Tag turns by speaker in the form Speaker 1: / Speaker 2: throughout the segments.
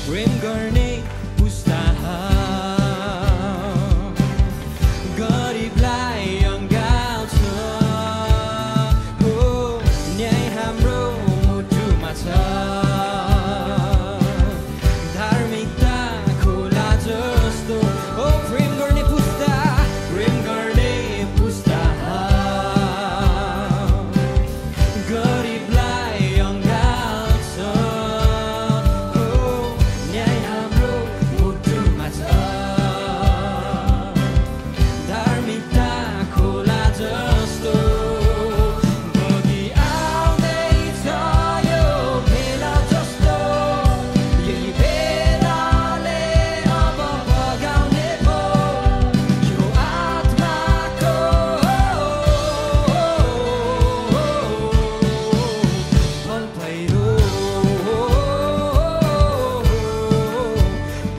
Speaker 1: प्रेम गर्ने पुस्ता गरिबलाई अँगाल्छ हो न्याय हाम्रो मुटुमा छ धार्मिकता खोला जस्तो ओ प्रेम गर्ने पुस्ता गरिबलाई अँगाल्छ हो न्याय हाम्रो मुटुमा छ धार्मिकता खोला जस्तो बगी आउँदैछ यो बेला जस्तो यही बेलाले अब बगाउने पो यो आत्माको भल पहिरो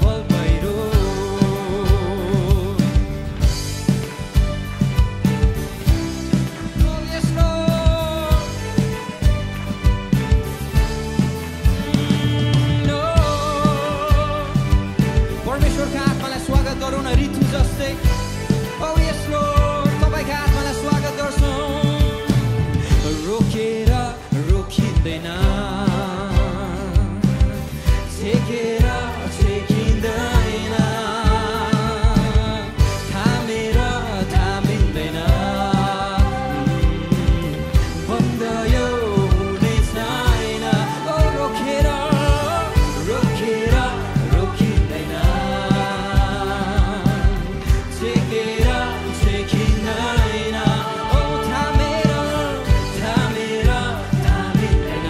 Speaker 1: भल पहिरो परमेश्वरका आत्मालाई स्वागत गरौँ न ऋतु जस्तै ओ यस लोर्ड तपाईका आत्मालाई स्वागत गर्छौँ रोकेर रोकिँदैन छेकेर छेकिँदैन थामेर थामिँदैन बन्द यो हुने छैन ओ रोकेर रोकेर रोकिँदैन छेकेर छेकिँदैन ओ थामेर थामेर थामिँदैन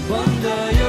Speaker 1: बन्द यो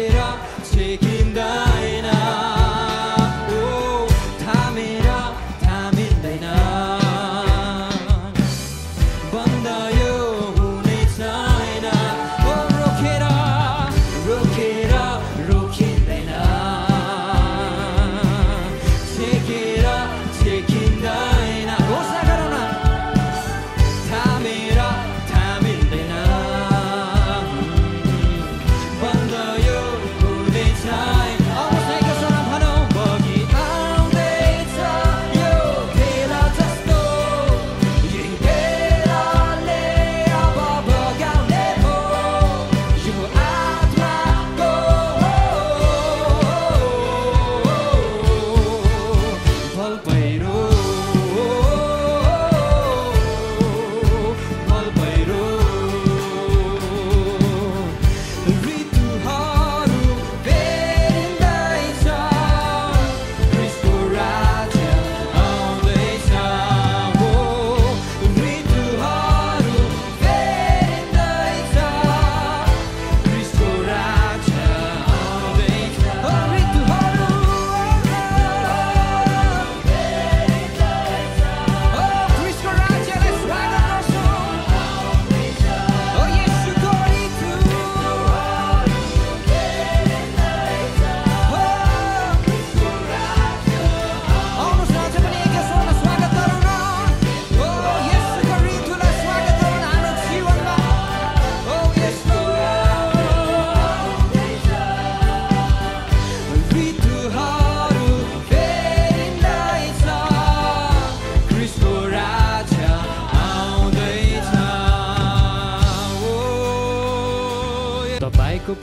Speaker 1: रोकेर छेकिँदैन थामेर थामिँदैन बन्द यो हुने छैन रोकेर रोकेर रोकिँदैन छेकेर छेकिँदैन घोषणा गरौँ न थामेर थामिँदैन बन्द यो हुने छैन अवश्यको स्वरमा भनौँ बगी आउँदैछ यो बेला जस्तो यही बेलाले अब बगाउने हो यो आत्माको भल पहिरो भल पहिरो ऋतुहरू फेरिँदैछ क्रिस्टको राज्य आउँदैछ ऋतुहरू फेरिँदैछ क्रिस्टको राज्य आउँदैछ ऋतुहरू क्रिस्टको राज्यलाई स्वागत गर्छौँ येशूको ऋतु आउनुहोस् न अझ पनि एकै स्वरमा स्वागत गरौँ न येशूको ऋतुलाई स्वागत गरौँ न हाम्रो जीवनमा येशू ऋतुहरू फेरिँदैछ क्रिस्टको राज्य आउँदैछ तपाईको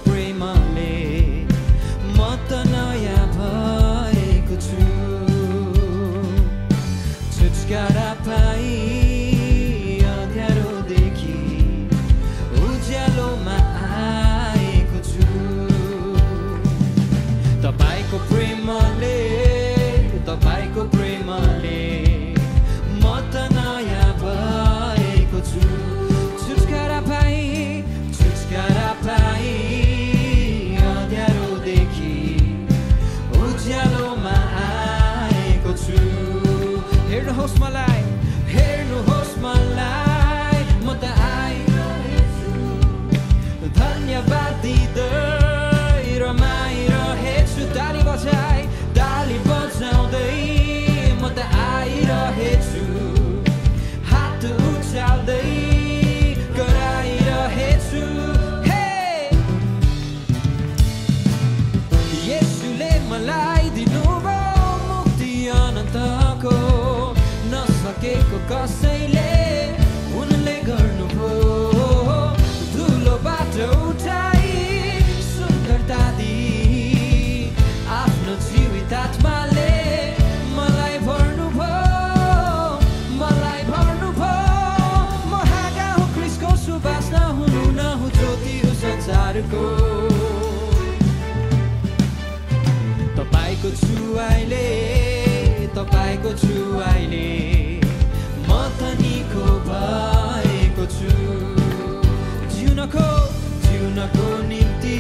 Speaker 1: प्रेमले म त नयाँ भएको छु छुटकारा पाई अँध्यारोदेखि उज्यालोमा आएको छु तपाईको प्रेमले म त नयाँ भएको छु छुटकारा पाई अँध्यारोदेखि उज्यालोमा आएको छु हेर्नुहोस् मलाई म त आइरहेछु धन्यवाद दिँदै रमाइरहेछु ताली बजाउँदै म त आइरहेछु हात उचाल्दै कराइरहेछु येशूले मलाई दिनुभयो मुक्ति अनन्तको नसकेको कसैले उनले गर्नुभयो धुलो बाटो उठाई सुन्दरता दिई आफ्नो जीवित आत्माले मलाई भर्नुभयो म हाँगा हो क्रिस्टको सुवासना हुनु नहुँ ज्योति हो संसारको तपाईँको छुवाइले म त निको भएको छु जिउनको निम्ति